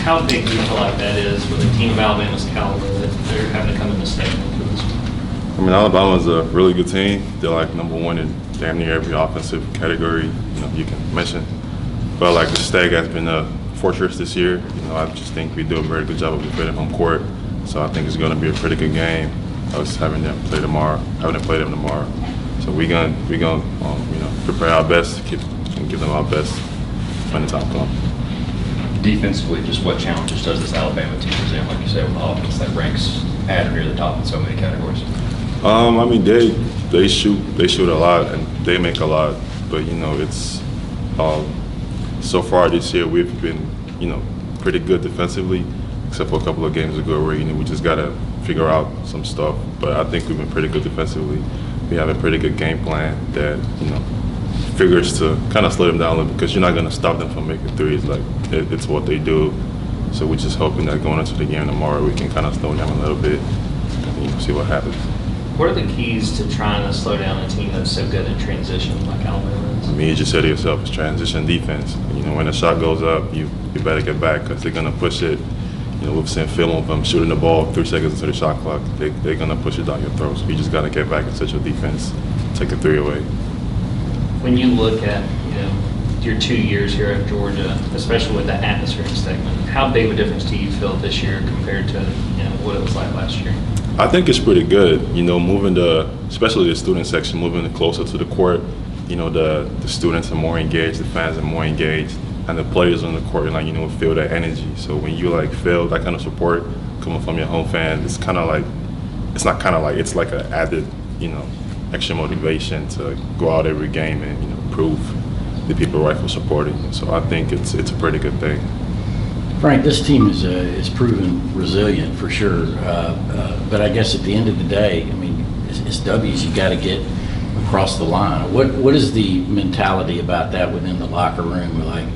How big do you feel like that is with a team of Alabama's caliber that they're having to come in the state for this one? I mean, Alabama's a really good team. They're like #1 in damn near every offensive category you can mention. But like the Stag has been a fortress this year. I just think we do a very good job of defending home court. So I think it's going to be a pretty good game. I was having them play tomorrow. Having them play them tomorrow. So we gonna prepare our best and give them our best when the time comes. Defensively, just what challenges does this Alabama team present, like you said, with the offense that ranks at or near the top in so many categories? I mean, they shoot a lot and they make a lot, but it's so far this year we've been pretty good defensively, except for a couple of games ago where we just gotta figure out some stuff. But I think we've been pretty good defensively. We have a pretty good game plan that figures to kind of slow them down a little, because you're not gonna stop them from making threes. Like it's what they do. So we're just hoping that going into the game tomorrow we can kind of slow down a little bit and see what happens. What are the keys to trying to slow down a team that's so good in transition like Alabama is? I mean, you just said it yourself, it's transition defense. When the shot goes up, you better get back, because they're gonna push it. We've seen film of them shooting the ball 3 seconds into the shot clock. They're gonna push it down your throat. So you just gotta get back and set your defense, take the three away. When you look at your 2 years here at Georgia, especially with that atmospheric segment, how big of a difference do you feel this year compared to what it was like last year? I think it's pretty good. Moving especially the student section, moving closer to the court. The students are more engaged, the fans are more engaged, and the players on the court, feel that energy. So when you feel that kind of support coming from your home fans, it's it's like an added, extra motivation to go out every game and prove the people right for supporting you. So I think it's a pretty good thing. Frank, this team is proven resilient for sure, but I guess at the end of the day, I mean, it's W's you got to get across the line. What is the mentality about that within the locker room? We're like,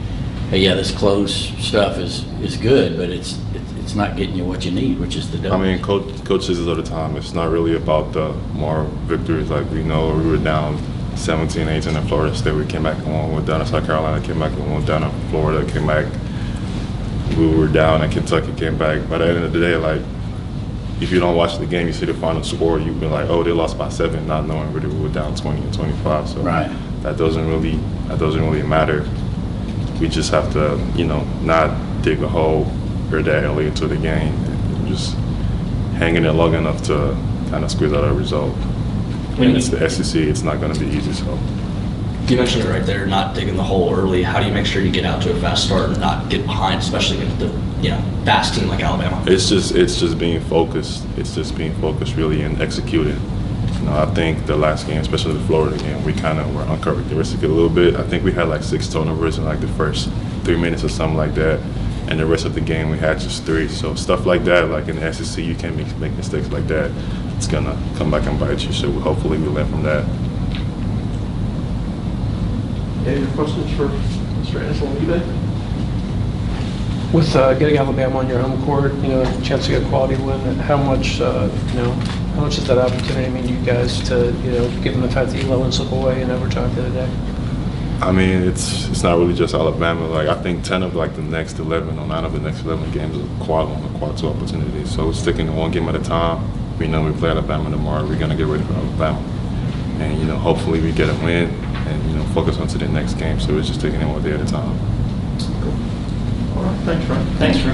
hey, yeah, this close stuff is good, but it's not getting you what you need, which is the W. I mean, coach says this all the time. It's not really about the more victories. Like we were down 17-18 in Florida State. We came back and won. We went down to South Carolina, came back and won. Down in Florida, came back. We were down in Kentucky, came back. But at the end of the day, if you don't watch the game, you see the final score, you'd be like, oh, they lost by 7, not knowing really we were down 20 and 25. So right. that doesn't really matter. We just have to, not dig a hole here that early into the game and just hang in there long enough to kind of squeeze out a result. And it's the SEC, it's not going to be easy. So. You mentioned it right there, not digging the hole early. How do you make sure you get out to a fast start and not get behind, especially with the fast team like Alabama? It's just being focused. It's just being focused really and executing. I think the last game, especially the Florida game, we kind of were uncharacteristic a little bit. I think we had 6 turnovers in the first 3 minutes or something like that. And the rest of the game we had just 3. So stuff like that, like in the SEC, you can't make mistakes like that. It's gonna come back and bite you. So hopefully we learn from that. Any questions for Mr. Anselem-Ibe? With getting Alabama on your home court, a chance to get a quality win, how much is that opportunity mean to you guys to, given the fact that you let one slip away in overtime the other day? I mean, it's not really just Alabama. I think 10 of the next 11 or 9 of the next 11 games are quad 1 or quad 2 opportunities. So it's sticking to one game at a time. We know we play Alabama tomorrow. We're gonna get ready for Alabama, and hopefully we get a win and focus on to the next game. So it's just taking it one day at a time. Cool. All right, thanks, Frank. Thanks, Frank.